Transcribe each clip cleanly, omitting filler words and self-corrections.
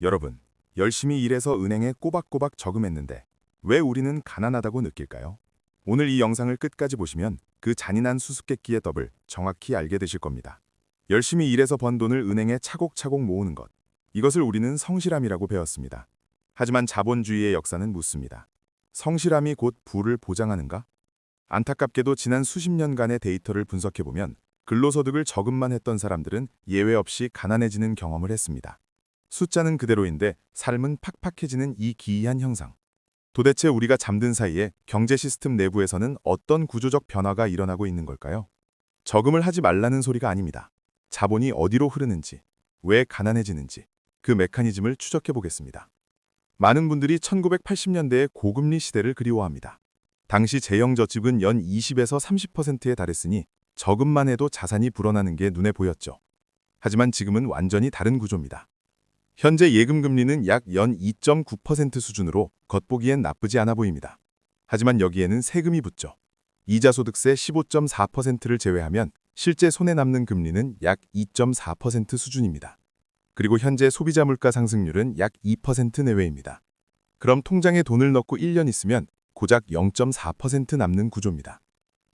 여러분, 열심히 일해서 은행에 꼬박꼬박 저금했는데 왜 우리는 가난하다고 느낄까요? 오늘 이 영상을 끝까지 보시면 그 잔인한 수수께끼의 덫을 정확히 알게 되실 겁니다. 열심히 일해서 번 돈을 은행에 차곡차곡 모으는 것. 이것을 우리는 성실함이라고 배웠습니다. 하지만 자본주의의 역사는 묻습니다. 성실함이 곧 부를 보장하는가? 안타깝게도 지난 수십 년간의 데이터를 분석해보면 근로소득을 저금만 했던 사람들은 예외 없이 가난해지는 경험을 했습니다. 숫자는 그대로인데 삶은 팍팍해지는 이 기이한 형상. 도대체 우리가 잠든 사이에 경제 시스템 내부에서는 어떤 구조적 변화가 일어나고 있는 걸까요? 저금을 하지 말라는 소리가 아닙니다. 자본이 어디로 흐르는지, 왜 가난해지는지 그 메커니즘을 추적해 보겠습니다. 많은 분들이 1980년대의 고금리 시대를 그리워합니다. 당시 재형저축은 연 20에서 30%에 달했으니 저금만 해도 자산이 불어나는 게 눈에 보였죠. 하지만 지금은 완전히 다른 구조입니다. 현재 예금 금리는 약 연 2.9% 수준으로 겉보기엔 나쁘지 않아 보입니다. 하지만 여기에는 세금이 붙죠. 이자소득세 15.4%를 제외하면 실제 손에 남는 금리는 약 2.4% 수준입니다. 그리고 현재 소비자 물가 상승률은 약 2% 내외입니다. 그럼 통장에 돈을 넣고 1년 있으면 고작 0.4% 남는 구조입니다.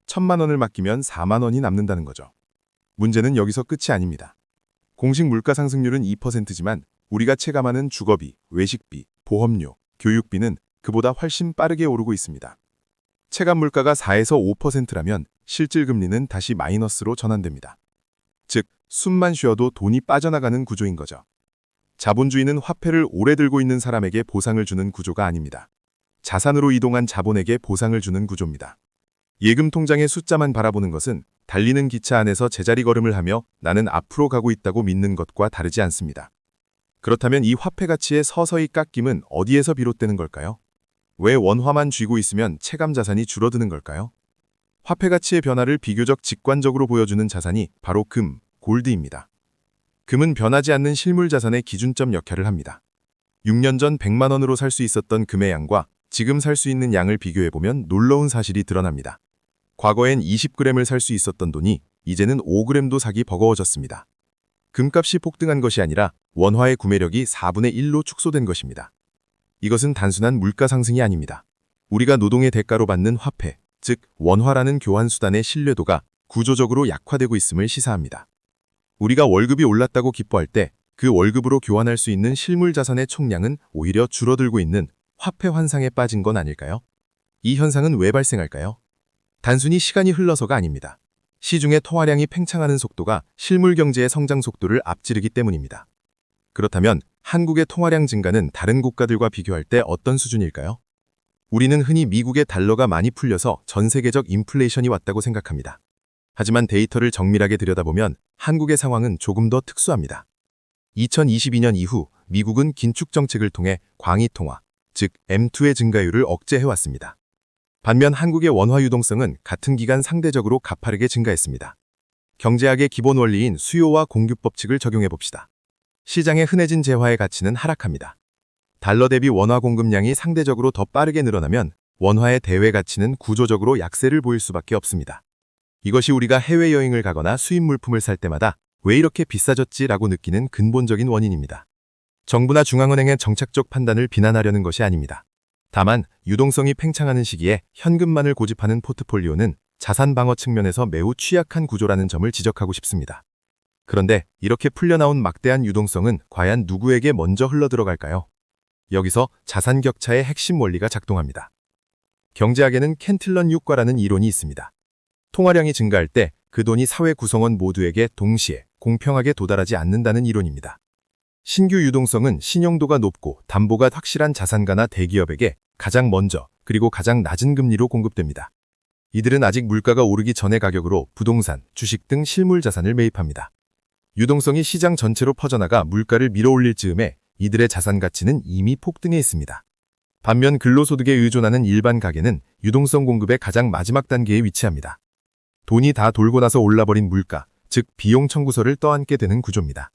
1,000만 원을 맡기면 4만 원이 남는다는 거죠. 문제는 여기서 끝이 아닙니다. 공식 물가 상승률은 2%지만 우리가 체감하는 주거비, 외식비, 보험료, 교육비는 그보다 훨씬 빠르게 오르고 있습니다. 체감 물가가 4에서 5%라면 실질 금리는 다시 마이너스로 전환됩니다. 즉, 숨만 쉬어도 돈이 빠져나가는 구조인 거죠. 자본주의는 화폐를 오래 들고 있는 사람에게 보상을 주는 구조가 아닙니다. 자산으로 이동한 자본에게 보상을 주는 구조입니다. 예금 통장의 숫자만 바라보는 것은 달리는 기차 안에서 제자리 걸음을 하며 나는 앞으로 가고 있다고 믿는 것과 다르지 않습니다. 그렇다면 이 화폐 가치의 서서히 깎임은 어디에서 비롯되는 걸까요? 왜 원화만 쥐고 있으면 체감 자산이 줄어드는 걸까요? 화폐 가치의 변화를 비교적 직관적으로 보여주는 자산이 바로 금, 골드입니다. 금은 변하지 않는 실물 자산의 기준점 역할을 합니다. 6년 전 100만 원으로 살 수 있었던 금의 양과 지금 살 수 있는 양을 비교해보면 놀라운 사실이 드러납니다. 과거엔 20g을 살 수 있었던 돈이 이제는 5g도 사기 버거워졌습니다. 금값이 폭등한 것이 아니라 원화의 구매력이 4분의 1로 축소된 것입니다. 이것은 단순한 물가 상승이 아닙니다. 우리가 노동의 대가로 받는 화폐, 즉 원화라는 교환 수단의 신뢰도가 구조적으로 약화되고 있음을 시사합니다. 우리가 월급이 올랐다고 기뻐할 때 그 월급으로 교환할 수 있는 실물 자산의 총량은 오히려 줄어들고 있는 화폐 환상에 빠진 건 아닐까요? 이 현상은 왜 발생할까요? 단순히 시간이 흘러서가 아닙니다. 시중의 통화량이 팽창하는 속도가 실물 경제의 성장 속도를 앞지르기 때문입니다. 그렇다면 한국의 통화량 증가는 다른 국가들과 비교할 때 어떤 수준일까요? 우리는 흔히 미국의 달러가 많이 풀려서 전 세계적 인플레이션이 왔다고 생각합니다. 하지만 데이터를 정밀하게 들여다보면 한국의 상황은 조금 더 특수합니다. 2022년 이후 미국은 긴축 정책을 통해 광의 통화, 즉 M2의 증가율을 억제해왔습니다. 반면 한국의 원화 유동성은 같은 기간 상대적으로 가파르게 증가했습니다. 경제학의 기본 원리인 수요와 공급 법칙을 적용해봅시다. 시장에 흔해진 재화의 가치는 하락합니다. 달러 대비 원화 공급량이 상대적으로 더 빠르게 늘어나면 원화의 대외 가치는 구조적으로 약세를 보일 수밖에 없습니다. 이것이 우리가 해외여행을 가거나 수입 물품을 살 때마다 왜 이렇게 비싸졌지라고 느끼는 근본적인 원인입니다. 정부나 중앙은행의 정책적 판단을 비난하려는 것이 아닙니다. 다만 유동성이 팽창하는 시기에 현금만을 고집하는 포트폴리오는 자산 방어 측면에서 매우 취약한 구조라는 점을 지적하고 싶습니다. 그런데 이렇게 풀려나온 막대한 유동성은 과연 누구에게 먼저 흘러들어갈까요? 여기서 자산 격차의 핵심 원리가 작동합니다. 경제학에는 캔틸런 효과라는 이론이 있습니다. 통화량이 증가할 때 그 돈이 사회 구성원 모두에게 동시에 공평하게 도달하지 않는다는 이론입니다. 신규 유동성은 신용도가 높고 담보가 확실한 자산가나 대기업에게 가장 먼저 그리고 가장 낮은 금리로 공급됩니다. 이들은 아직 물가가 오르기 전의 가격으로 부동산, 주식 등 실물 자산을 매입합니다. 유동성이 시장 전체로 퍼져나가 물가를 밀어올릴 즈음에 이들의 자산 가치는 이미 폭등해 있습니다. 반면 근로소득에 의존하는 일반 가계는 유동성 공급의 가장 마지막 단계에 위치합니다. 돈이 다 돌고 나서 올라버린 물가, 즉 비용 청구서를 떠안게 되는 구조입니다.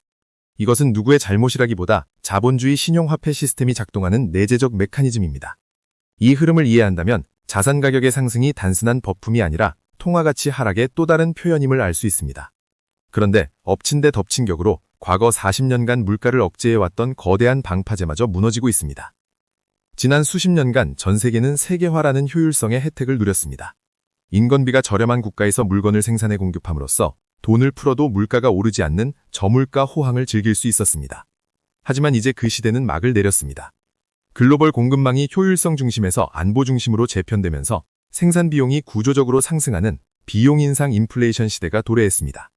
이것은 누구의 잘못이라기보다 자본주의 신용화폐 시스템이 작동하는 내재적 메커니즘입니다. 이 흐름을 이해한다면 자산 가격의 상승이 단순한 버품이 아니라 통화가치 하락의 또 다른 표현임을 알 수 있습니다. 그런데 엎친 데 덮친 격으로 과거 40년간 물가를 억제해왔던 거대한 방파제마저 무너지고 있습니다. 지난 수십 년간 전 세계는 세계화라는 효율성의 혜택을 누렸습니다. 인건비가 저렴한 국가에서 물건을 생산해 공급함으로써 돈을 풀어도 물가가 오르지 않는 저물가 호황을 즐길 수 있었습니다. 하지만 이제 그 시대는 막을 내렸습니다. 글로벌 공급망이 효율성 중심에서 안보 중심으로 재편되면서 생산 비용이 구조적으로 상승하는 비용 인상 인플레이션 시대가 도래했습니다.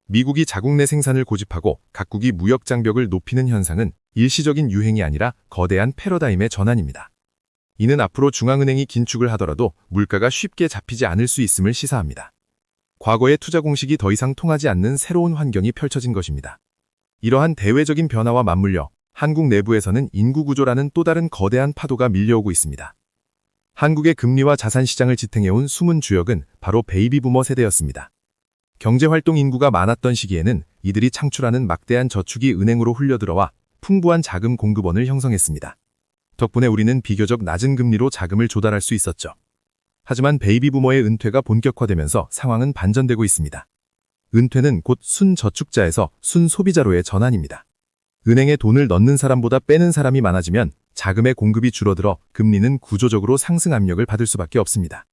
미국이 자국 내 생산을 고집하고 각국이 무역 장벽을 높이는 현상은 일시적인 유행이 아니라 거대한 패러다임의 전환입니다. 이는 앞으로 중앙은행이 긴축을 하더라도 물가가 쉽게 잡히지 않을 수 있음을 시사합니다. 과거의 투자 공식이 더 이상 통하지 않는 새로운 환경이 펼쳐진 것입니다. 이러한 대외적인 변화와 맞물려 한국 내부에서는 인구 구조라는 또 다른 거대한 파도가 밀려오고 있습니다. 한국의 금리와 자산 시장을 지탱해온 숨은 주역은 바로 베이비 부머 세대였습니다. 경제활동 인구가 많았던 시기에는 이들이 창출하는 막대한 저축이 은행으로 흘려들어와 풍부한 자금 공급원을 형성했습니다. 덕분에 우리는 비교적 낮은 금리로 자금을 조달할 수 있었죠. 하지만 베이비 부머의 은퇴가 본격화되면서 상황은 반전되고 있습니다. 은퇴는 곧 순저축자에서 순소비자로의 전환입니다. 은행에 돈을 넣는 사람보다 빼는 사람이 많아지면 자금의 공급이 줄어들어 금리는 구조적으로 상승 압력을 받을 수밖에 없습니다.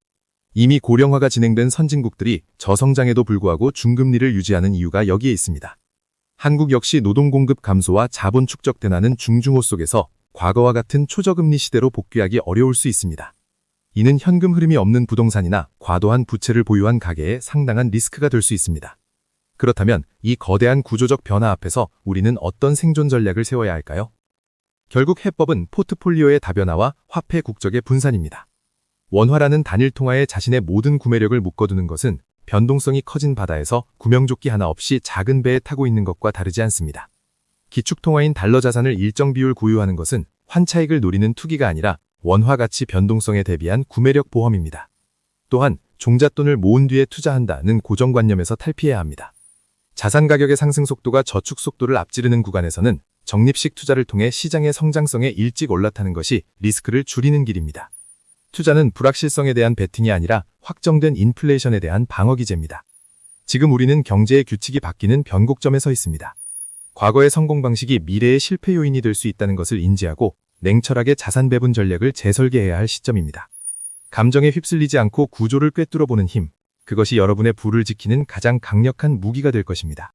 이미 고령화가 진행된 선진국들이 저성장에도 불구하고 중금리를 유지하는 이유가 여기에 있습니다. 한국 역시 노동 공급 감소와 자본 축적 둔화는 중증호 속에서 과거와 같은 초저금리 시대로 복귀하기 어려울 수 있습니다. 이는 현금 흐름이 없는 부동산이나 과도한 부채를 보유한 가계에 상당한 리스크가 될 수 있습니다. 그렇다면 이 거대한 구조적 변화 앞에서 우리는 어떤 생존 전략을 세워야 할까요? 결국 해법은 포트폴리오의 다변화와 화폐 국적의 분산입니다. 원화라는 단일 통화에 자신의 모든 구매력을 묶어두는 것은 변동성이 커진 바다에서 구명조끼 하나 없이 작은 배에 타고 있는 것과 다르지 않습니다. 기축통화인 달러 자산을 일정 비율 구유하는 것은 환차익을 노리는 투기가 아니라 원화 가치 변동성에 대비한 구매력 보험입니다. 또한 종잣돈을 모은 뒤에 투자한다는 고정관념에서 탈피해야 합니다. 자산 가격의 상승 속도가 저축 속도를 앞지르는 구간에서는 적립식 투자를 통해 시장의 성장성에 일찍 올라타는 것이 리스크를 줄이는 길입니다. 투자는 불확실성에 대한 베팅이 아니라 확정된 인플레이션에 대한 방어기제입니다. 지금 우리는 경제의 규칙이 바뀌는 변곡점에 서 있습니다. 과거의 성공 방식이 미래의 실패 요인이 될 수 있다는 것을 인지하고 냉철하게 자산 배분 전략을 재설계해야 할 시점입니다. 감정에 휩쓸리지 않고 구조를 꿰뚫어 보는 힘, 그것이 여러분의 부를 지키는 가장 강력한 무기가 될 것입니다.